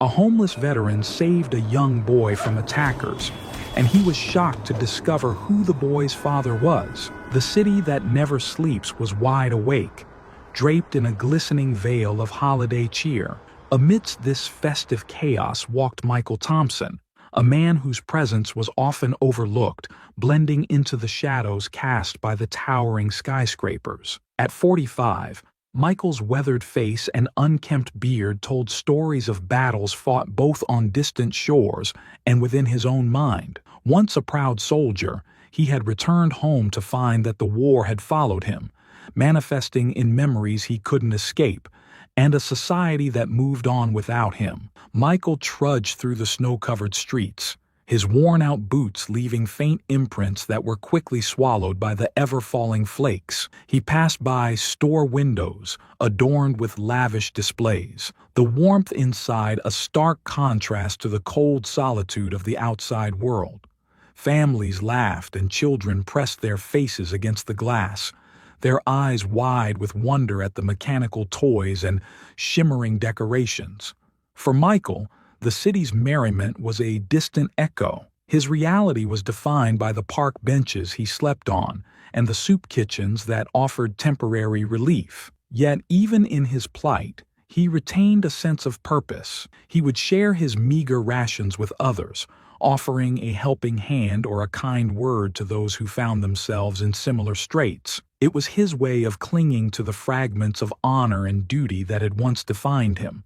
A homeless veteran saved a young boy from attackers, and he was shocked to discover who the boy's father was. The city that never sleeps was wide awake, draped in a glistening veil of holiday cheer. Amidst this festive chaos walked Michael Thompson, a man whose presence was often overlooked, blending into the shadows cast by the towering skyscrapers. At 45, Michael's weathered face and unkempt beard told stories of battles fought both on distant shores and within his own mind. Once a proud soldier, he had returned home to find that the war had followed him, manifesting in memories he couldn't escape, and a society that moved on without him. Michael trudged through the snow-covered streets, his worn-out boots leaving faint imprints that were quickly swallowed by the ever-falling flakes. He passed by store windows, adorned with lavish displays, the warmth inside a stark contrast to the cold solitude of the outside world. Families laughed and children pressed their faces against the glass, their eyes wide with wonder at the mechanical toys and shimmering decorations. For Michael, the city's merriment was a distant echo. His reality was defined by the park benches he slept on and the soup kitchens that offered temporary relief. Yet even in his plight, he retained a sense of purpose. He would share his meager rations with others, offering a helping hand or a kind word to those who found themselves in similar straits. It was his way of clinging to the fragments of honor and duty that had once defined him.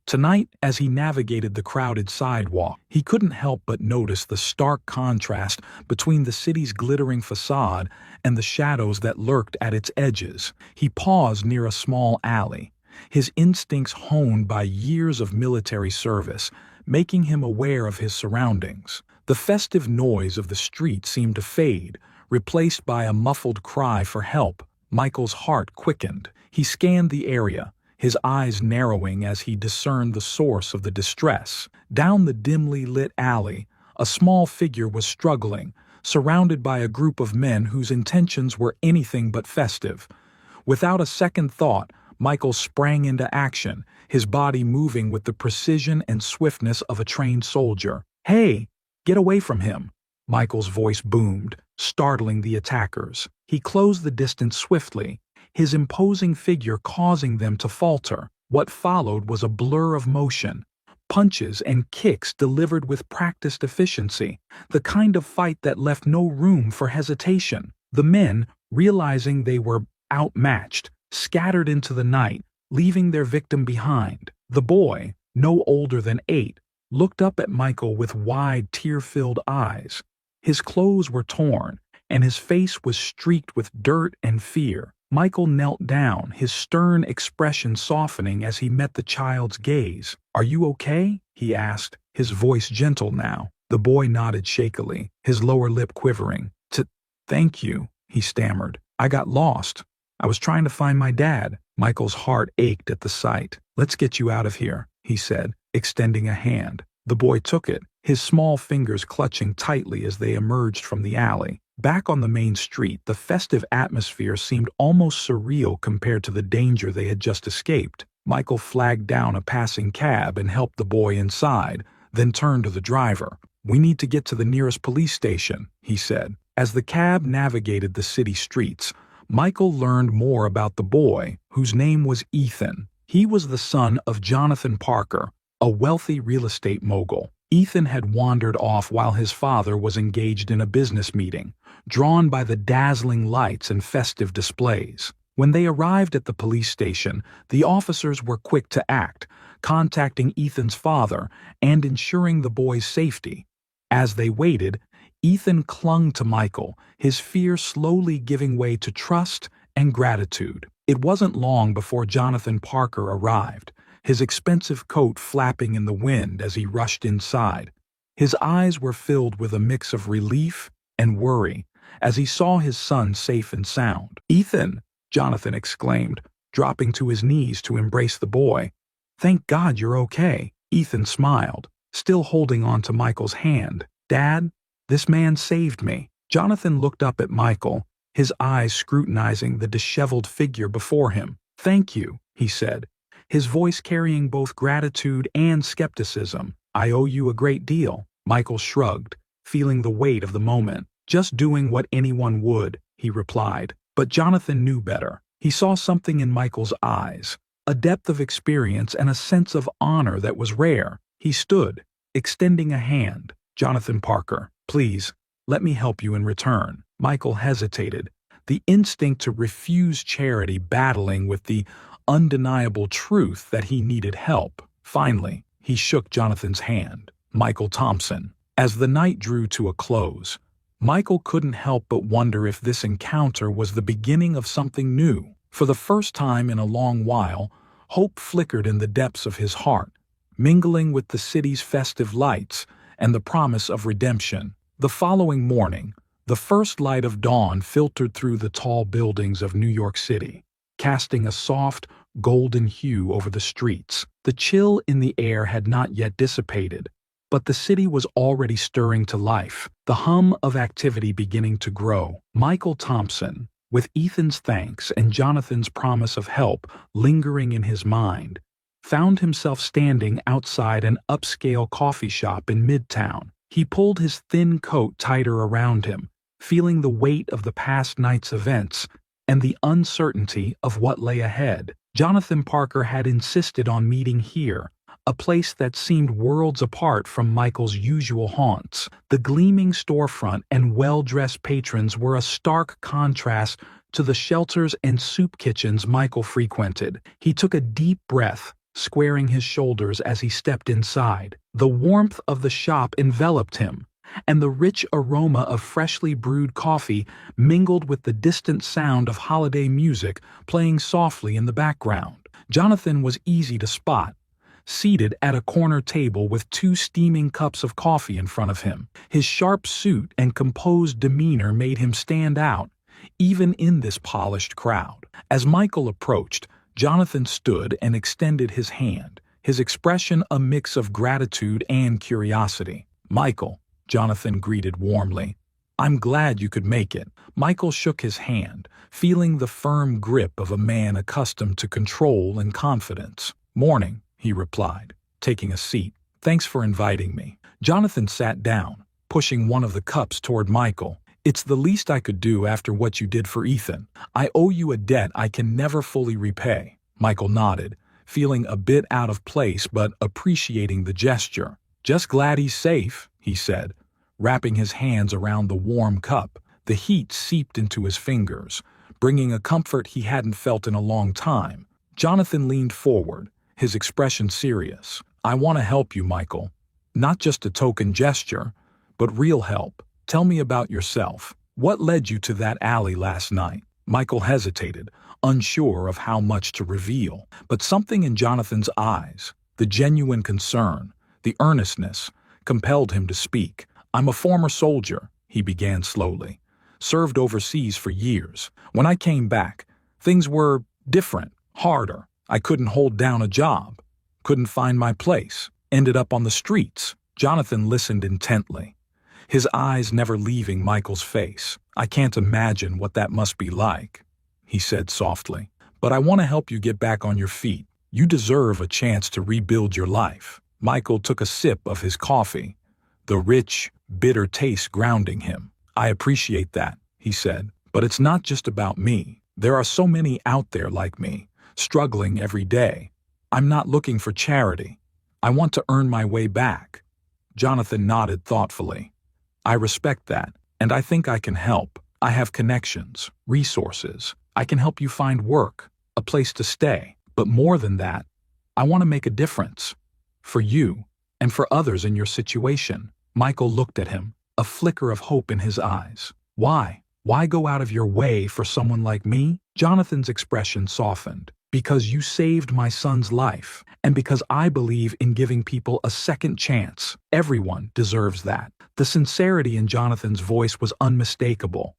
Tonight, as he navigated the crowded sidewalk, he couldn't help but notice the stark contrast between the city's glittering facade and the shadows that lurked at its edges. He paused near a small alley, his instincts honed by years of military service, making him aware of his surroundings. The festive noise of the street seemed to fade, replaced by a muffled cry for help. Michael's heart quickened. He scanned the area, his eyes narrowing as he discerned the source of the distress. Down the dimly lit alley, a small figure was struggling, surrounded by a group of men whose intentions were anything but festive. Without a second thought, Michael sprang into action, his body moving with the precision and swiftness of a trained soldier. "Hey, get away from him!" Michael's voice boomed, startling the attackers. He closed the distance swiftly, his imposing figure causing them to falter. What followed was a blur of motion, punches and kicks delivered with practiced efficiency, the kind of fight that left no room for hesitation. The men, realizing they were outmatched, scattered into the night, leaving their victim behind. The boy, no older than 8, looked up at Michael with wide, tear-filled eyes. His clothes were torn, and his face was streaked with dirt and fear. Michael knelt down, his stern expression softening as he met the child's gaze. "Are you okay?" he asked, his voice gentle now. The boy nodded shakily, his lower lip quivering. Thank you," he stammered. "I got lost. I was trying to find my dad." Michael's heart ached at the sight. "Let's get you out of here," he said, extending a hand. The boy took it, his small fingers clutching tightly as they emerged from the alley. Back on the main street, the festive atmosphere seemed almost surreal compared to the danger they had just escaped. Michael flagged down a passing cab and helped the boy inside, then turned to the driver. "We need to get to the nearest police station," he said. As the cab navigated the city streets, Michael learned more about the boy, whose name was Ethan. He was the son of Jonathan Parker, a wealthy real estate mogul. Ethan had wandered off while his father was engaged in a business meeting, drawn by the dazzling lights and festive displays. When they arrived at the police station, the officers were quick to act, contacting Ethan's father and ensuring the boy's safety. As they waited, Ethan clung to Michael, his fear slowly giving way to trust and gratitude. It wasn't long before Jonathan Parker arrived, his expensive coat flapping in the wind as he rushed inside. His eyes were filled with a mix of relief and worry as he saw his son safe and sound. "Ethan!" Jonathan exclaimed, dropping to his knees to embrace the boy. "Thank God you're okay." Ethan smiled, still holding on to Michael's hand. "Dad, this man saved me." Jonathan looked up at Michael, his eyes scrutinizing the disheveled figure before him. "Thank you," he said, his voice carrying both gratitude and skepticism. "I owe you a great deal." Michael shrugged, feeling the weight of the moment. "Just doing what anyone would," he replied. But Jonathan knew better. He saw something in Michael's eyes, a depth of experience and a sense of honor that was rare. He stood, extending a hand. "Jonathan Parker, please, let me help you in return." Michael hesitated, the instinct to refuse charity battling with the undeniable truth that he needed help. Finally, he shook Jonathan's hand. "Michael Thompson." As the night drew to a close, Michael couldn't help but wonder if this encounter was the beginning of something new. For the first time in a long while, hope flickered in the depths of his heart, mingling with the city's festive lights and the promise of redemption. The following morning, the first light of dawn filtered through the tall buildings of New York City, casting a soft, golden hue over the streets. The chill in the air had not yet dissipated, but the city was already stirring to life, the hum of activity beginning to grow. Michael Thompson, with Ethan's thanks and Jonathan's promise of help lingering in his mind, found himself standing outside an upscale coffee shop in Midtown. He pulled his thin coat tighter around him, feeling the weight of the past night's events and the uncertainty of what lay ahead. Jonathan Parker had insisted on meeting here, a place that seemed worlds apart from Michael's usual haunts. The gleaming storefront and well-dressed patrons were a stark contrast to the shelters and soup kitchens Michael frequented. He took a deep breath, squaring his shoulders as he stepped inside. The warmth of the shop enveloped him, and the rich aroma of freshly brewed coffee mingled with the distant sound of holiday music playing softly in the background. Jonathan was easy to spot, seated at a corner table with 2 steaming cups of coffee in front of him. His sharp suit and composed demeanor made him stand out, even in this polished crowd. As Michael approached, Jonathan stood and extended his hand, his expression a mix of gratitude and curiosity. "Michael," Jonathan greeted warmly. "I'm glad you could make it." Michael shook his hand, feeling the firm grip of a man accustomed to control and confidence. "Morning," he replied, taking a seat. "Thanks for inviting me." Jonathan sat down, pushing one of the cups toward Michael. "It's the least I could do after what you did for Ethan. I owe you a debt I can never fully repay." Michael nodded, feeling a bit out of place but appreciating the gesture. "Just glad he's safe," he said, wrapping his hands around the warm cup. The heat seeped into his fingers, bringing a comfort he hadn't felt in a long time. Jonathan leaned forward, his expression serious. "I want to help you, Michael. Not just a token gesture, but real help. Tell me about yourself. What led you to that alley last night?" Michael hesitated, unsure of how much to reveal. But something in Jonathan's eyes, the genuine concern, the earnestness, compelled him to speak. "I'm a former soldier," he began slowly. "Served overseas for years. When I came back, things were different, harder. I couldn't hold down a job, couldn't find my place, ended up on the streets." Jonathan listened intently, his eyes never leaving Michael's face. "I can't imagine what that must be like," he said softly. "But I want to help you get back on your feet. You deserve a chance to rebuild your life." Michael took a sip of his coffee, the rich, bitter taste grounding him. "I appreciate that," he said, "but it's not just about me. There are so many out there like me, struggling every day. I'm not looking for charity. I want to earn my way back." Jonathan nodded thoughtfully. "I respect that, and I think I can help. I have connections, resources. I can help you find work, a place to stay. But more than that, I want to make a difference. For you, and for others in your situation." Michael looked at him, a flicker of hope in his eyes. "Why? Why go out of your way for someone like me?" Jonathan's expression softened. "Because you saved my son's life, and because I believe in giving people a second chance. Everyone deserves that." The sincerity in Jonathan's voice was unmistakable.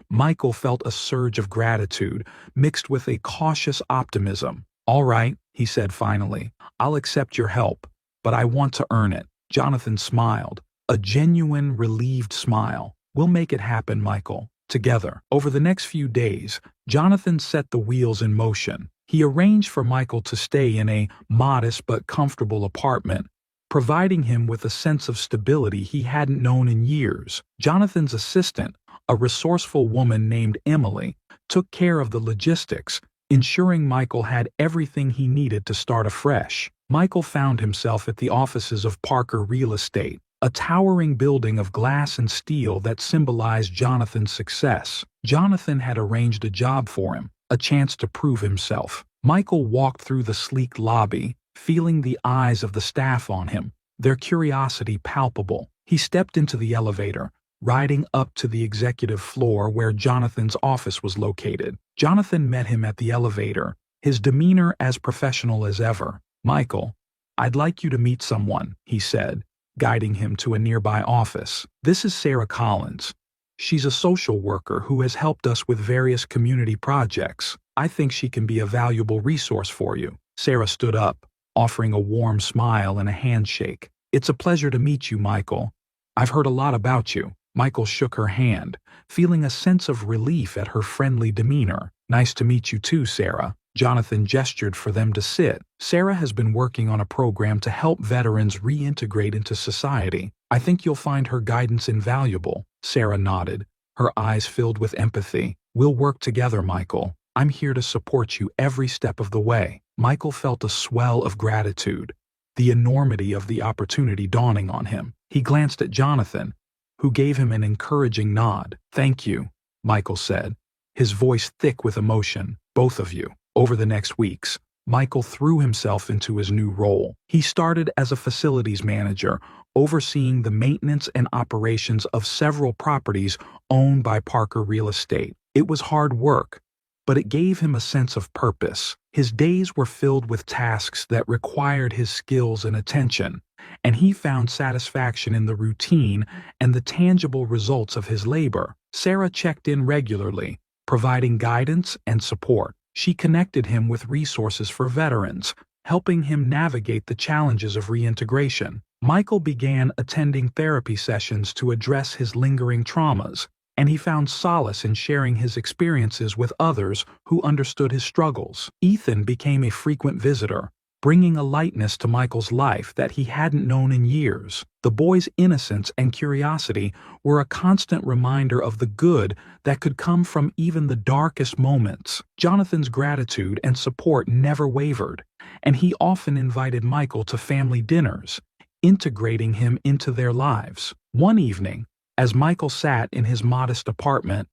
Michael felt a surge of gratitude, mixed with a cautious optimism. "All right," he said finally, "I'll accept your help, but I want to earn it." Jonathan smiled, a genuine, relieved smile. "We'll make it happen, Michael, together." Over the next few days, Jonathan set the wheels in motion. He arranged for Michael to stay in a modest but comfortable apartment, providing him with a sense of stability he hadn't known in years. Jonathan's assistant, a resourceful woman named Emily, took care of the logistics, ensuring Michael had everything he needed to start afresh. Michael found himself at the offices of Parker Real Estate, a towering building of glass and steel that symbolized Jonathan's success. Jonathan had arranged a job for him, a chance to prove himself. Michael walked through the sleek lobby, feeling the eyes of the staff on him, their curiosity palpable. He stepped into the elevator, riding up to the executive floor where Jonathan's office was located. Jonathan met him at the elevator, his demeanor as professional as ever. "Michael, I'd like you to meet someone," he said, guiding him to a nearby office. "This is Sarah Collins. She's a social worker who has helped us with various community projects. I think she can be a valuable resource for you." Sarah stood up, offering a warm smile and a handshake. "It's a pleasure to meet you, Michael. I've heard a lot about you." Michael shook her hand, feeling a sense of relief at her friendly demeanor. "Nice to meet you too, Sarah." Jonathan gestured for them to sit. "Sarah has been working on a program to help veterans reintegrate into society. I think you'll find her guidance invaluable." Sarah nodded, her eyes filled with empathy. "We'll work together, Michael. I'm here to support you every step of the way." Michael felt a swell of gratitude, the enormity of the opportunity dawning on him. He glanced at Jonathan, who gave him an encouraging nod. "Thank you," Michael said, his voice thick with emotion. "Both of you." Over the next weeks, Michael threw himself into his new role. He started as a facilities manager, overseeing the maintenance and operations of several properties owned by Parker Real Estate. It was hard work, but it gave him a sense of purpose. His days were filled with tasks that required his skills and attention, and he found satisfaction in the routine and the tangible results of his labor. Sarah checked in regularly, providing guidance and support. She connected him with resources for veterans, helping him navigate the challenges of reintegration. Michael began attending therapy sessions to address his lingering traumas, and he found solace in sharing his experiences with others who understood his struggles. Ethan became a frequent visitor, bringing a lightness to Michael's life that he hadn't known in years. The boy's innocence and curiosity were a constant reminder of the good that could come from even the darkest moments. Jonathan's gratitude and support never wavered, and he often invited Michael to family dinners, integrating him into their lives. One evening, as Michael sat in his modest apartment,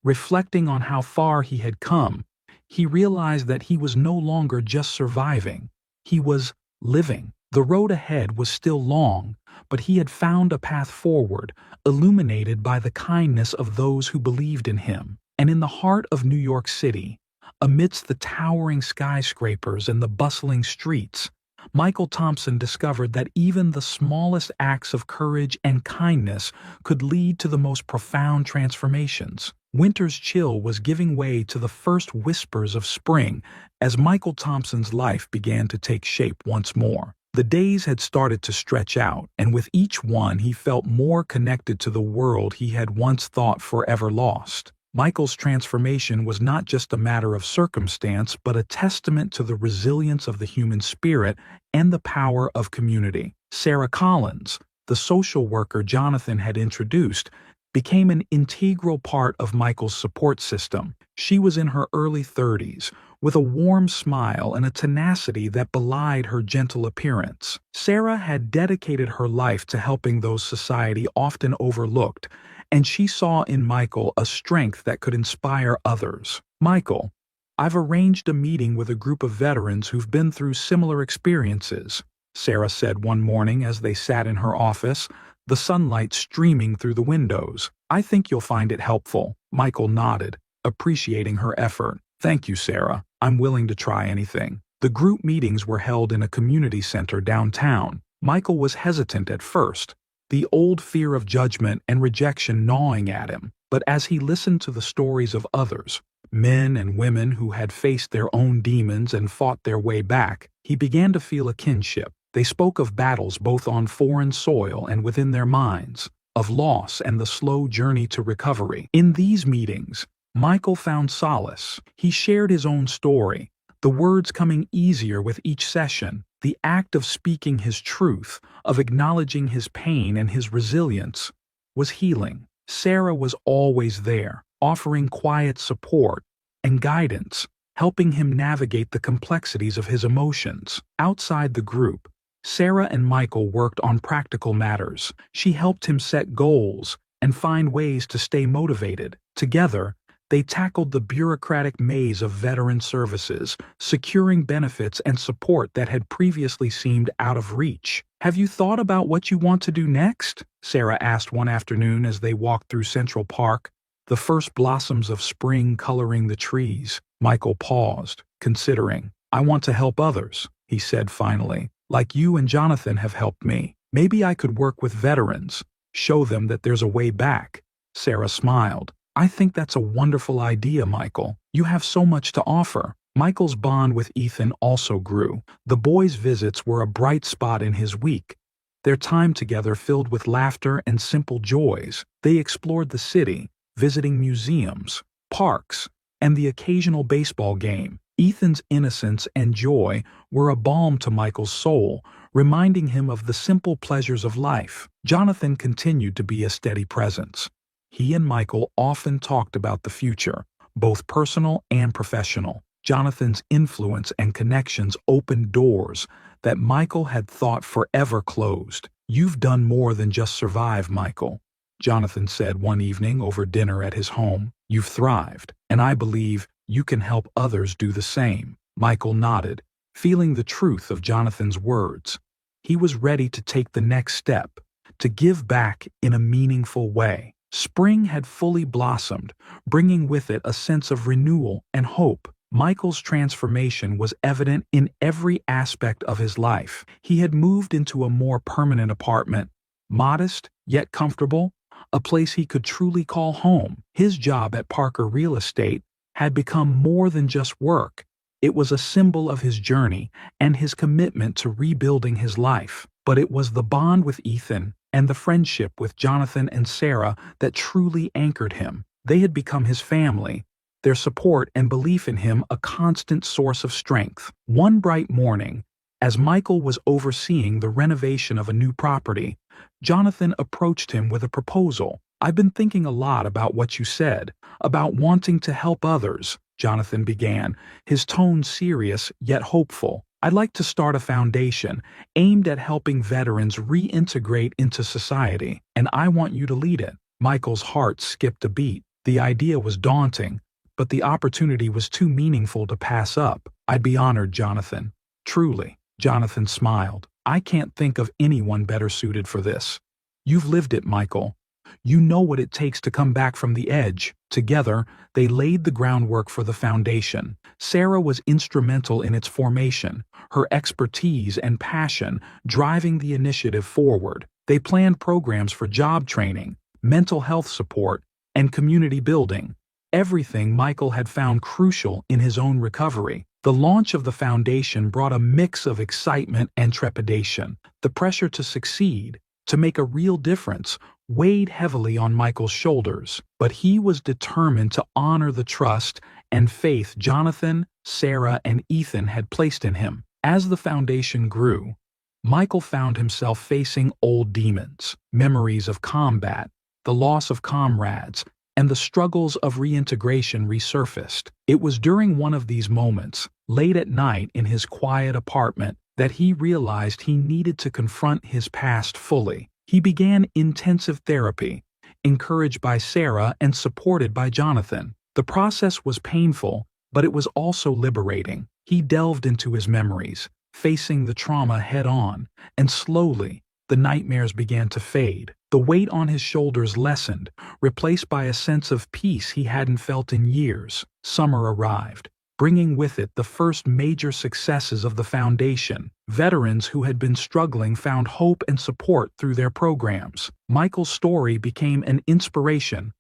reflecting on how far he had come, he realized that he was no longer just surviving. He was living. The road ahead was still long, but he had found a path forward, illuminated by the kindness of those who believed in him. And in the heart of New York City, amidst the towering skyscrapers and the bustling streets, Michael Thompson discovered that even the smallest acts of courage and kindness could lead to the most profound transformations. Winter's chill was giving way to the first whispers of spring as Michael Thompson's life began to take shape once more. The days had started to stretch out, and with each one he felt more connected to the world he had once thought forever lost. Michael's transformation was not just a matter of circumstance, but a testament to the resilience of the human spirit and the power of community. Sarah Collins, the social worker Jonathan had introduced, became an integral part of Michael's support system. She was in her early 30s, with a warm smile and a tenacity that belied her gentle appearance. Sarah had dedicated her life to helping those society often overlooked, and she saw in Michael a strength that could inspire others. "Michael, I've arranged a meeting with a group of veterans who've been through similar experiences," Sarah said one morning as they sat in her office, the sunlight streaming through the windows. "I think you'll find it helpful." Michael nodded, appreciating her effort. "Thank you, Sarah. I'm willing to try anything." The group meetings were held in a community center downtown. Michael was hesitant at first, the old fear of judgment and rejection gnawing at him. But as he listened to the stories of others, men and women who had faced their own demons and fought their way back, he began to feel a kinship. They spoke of battles both on foreign soil and within their minds, of loss and the slow journey to recovery. In these meetings, Michael found solace. He shared his own story, the words coming easier with each session. The act of speaking his truth, of acknowledging his pain and his resilience, was healing. Sarah was always there, offering quiet support and guidance, helping him navigate the complexities of his emotions. Outside the group, Sarah and Michael worked on practical matters. She helped him set goals and find ways to stay motivated. Together, they tackled the bureaucratic maze of veteran services, securing benefits and support that had previously seemed out of reach. "Have you thought about what you want to do next?" Sarah asked one afternoon as they walked through Central Park, the first blossoms of spring coloring the trees. Michael paused, considering. "I want to help others," he said finally, "like you and Jonathan have helped me. Maybe I could work with veterans, show them that there's a way back." Sarah smiled. "I think that's a wonderful idea, Michael. You have so much to offer." Michael's bond with Ethan also grew. The boys' visits were a bright spot in his week, their time together filled with laughter and simple joys. They explored the city, visiting museums, parks, and the occasional baseball game. Ethan's innocence and joy were a balm to Michael's soul, reminding him of the simple pleasures of life. Jonathan continued to be a steady presence. He and Michael often talked about the future, both personal and professional. Jonathan's influence and connections opened doors that Michael had thought forever closed. "You've done more than just survive, Michael," Jonathan said one evening over dinner at his home. "You've thrived, and I believe you can help others do the same." Michael nodded, feeling the truth of Jonathan's words. He was ready to take the next step, to give back in a meaningful way. Spring had fully blossomed, bringing with it a sense of renewal and hope. Michael's transformation was evident in every aspect of his life. He had moved into a more permanent apartment, modest yet comfortable, a place he could truly call home. His job at Parker Real Estate had become more than just work. It was a symbol of his journey and his commitment to rebuilding his life. But it was the bond with Ethan and the friendship with Jonathan and Sarah that truly anchored him. They had become his family, their support and belief in him a constant source of strength. One bright morning, as Michael was overseeing the renovation of a new property, Jonathan approached him with a proposal. "I've been thinking a lot about what you said, about wanting to help others," Jonathan began, his tone serious yet hopeful. "I'd like to start a foundation aimed at helping veterans reintegrate into society, and I want you to lead it." Michael's heart skipped a beat. The idea was daunting, but the opportunity was too meaningful to pass up. "I'd be honored, Jonathan. Truly." Jonathan smiled. "I can't think of anyone better suited for this. You've lived it, Michael. You know what it takes to come back from the edge." Together, they laid the groundwork for the foundation. Sarah was instrumental in its formation, her expertise and passion driving the initiative forward. They planned programs for job training, mental health support, and community building, everything Michael had found crucial in his own recovery. The launch of the foundation brought a mix of excitement and trepidation. The pressure to succeed, to make a real difference, weighed heavily on Michael's shoulders, but he was determined to honor the trust and faith Jonathan, Sarah, and Ethan had placed in him. As the foundation grew, Michael found himself facing old demons, memories of combat, the loss of comrades, and the struggles of reintegration resurfaced. It was during one of these moments, late at night in his quiet apartment, that he realized he needed to confront his past fully. He began intensive therapy, encouraged by Sarah and supported by Jonathan. The process was painful, but it was also liberating. He delved into his memories, facing the trauma head-on, and slowly, the nightmares began to fade. The weight on his shoulders lessened, replaced by a sense of peace he hadn't felt in years. Summer arrived, bringing with it the first major successes of the foundation. Veterans who had been struggling found hope and support through their programs. Michael's story became an inspiration,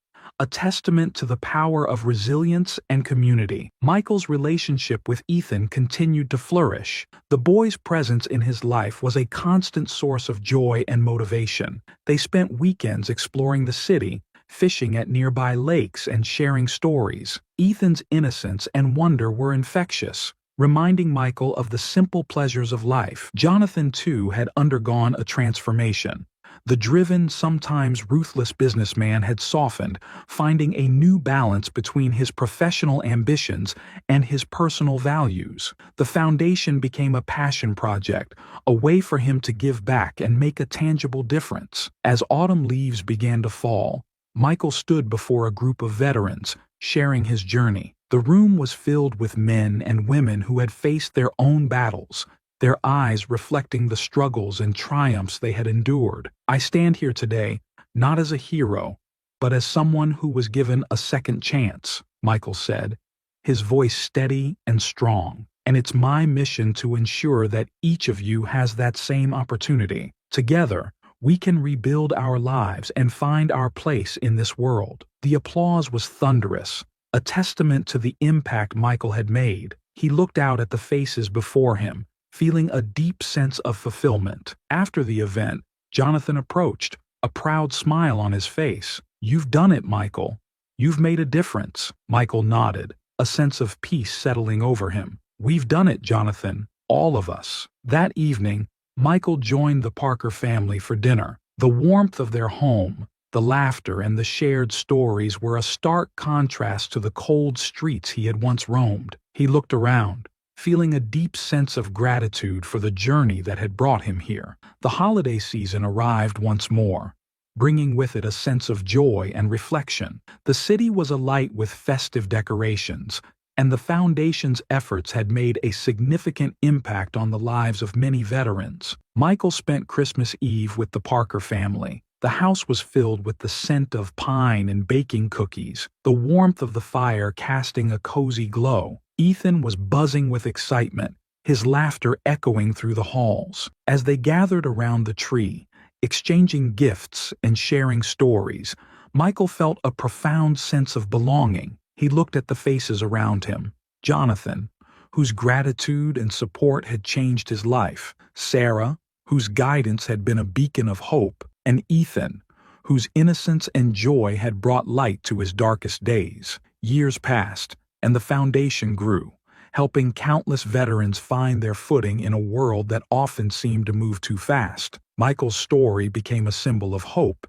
a testament to the power of resilience and community. Michael's relationship with Ethan continued to flourish. The boy's presence in his life was a constant source of joy and motivation. They spent weekends exploring the city, fishing at nearby lakes and sharing stories. Ethan's innocence and wonder were infectious, reminding Michael of the simple pleasures of life. Jonathan, too, had undergone a transformation. The driven, sometimes ruthless businessman had softened, finding a new balance between his professional ambitions and his personal values. The foundation became a passion project, a way for him to give back and make a tangible difference. As autumn leaves began to fall, Michael stood before a group of veterans, sharing his journey. The room was filled with men and women who had faced their own battles, their eyes reflecting the struggles and triumphs they had endured. "I stand here today, not as a hero, but as someone who was given a second chance," Michael said, his voice steady and strong. "And it's my mission to ensure that each of you has that same opportunity. Together, we can rebuild our lives and find our place in this world." The applause was thunderous, a testament to the impact Michael had made. He looked out at the faces before him, feeling a deep sense of fulfillment. After the event, Jonathan approached, a proud smile on his face. "You've done it, Michael. You've made a difference." Michael nodded, a sense of peace settling over him. "We've done it, Jonathan, all of us." That evening, Michael joined the Parker family for dinner. The warmth of their home, the laughter and the shared stories were a stark contrast to the cold streets he had once roamed. He looked around, feeling a deep sense of gratitude for the journey that had brought him here. The holiday season arrived once more, bringing with it a sense of joy and reflection. The city was alight with festive decorations, and the Foundation's efforts had made a significant impact on the lives of many veterans. Michael spent Christmas Eve with the Parker family. The house was filled with the scent of pine and baking cookies, the warmth of the fire casting a cozy glow. Ethan was buzzing with excitement, his laughter echoing through the halls. As they gathered around the tree, exchanging gifts and sharing stories, Michael felt a profound sense of belonging. He looked at the faces around him. Jonathan, whose gratitude and support had changed his life. Sarah, whose guidance had been a beacon of hope. And Ethan, whose innocence and joy had brought light to his darkest days. Years passed, and the Foundation grew, helping countless veterans find their footing in a world that often seemed to move too fast. Michael's story became a symbol of hope,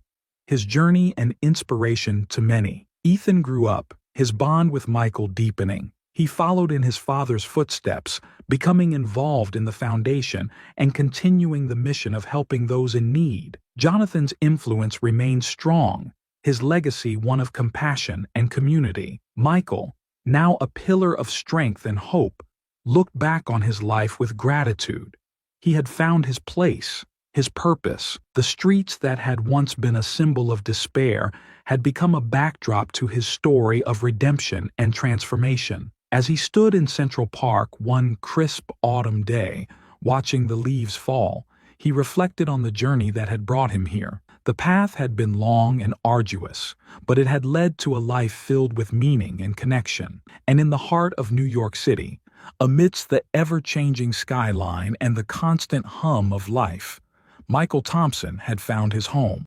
his journey an inspiration to many. Ethan grew up, his bond with Michael deepening. He followed in his father's footsteps, becoming involved in the Foundation and continuing the mission of helping those in need. Jonathan's influence remained strong, his legacy one of compassion and community. Michael, now a pillar of strength and hope, looked back on his life with gratitude. He had found his place, his purpose. The streets that had once been a symbol of despair had become a backdrop to his story of redemption and transformation. As he stood in Central Park one crisp autumn day, watching the leaves fall, he reflected on the journey that had brought him here. The path had been long and arduous, but it had led to a life filled with meaning and connection. And in the heart of New York City, amidst the ever-changing skyline and the constant hum of life, Michael Thompson had found his home.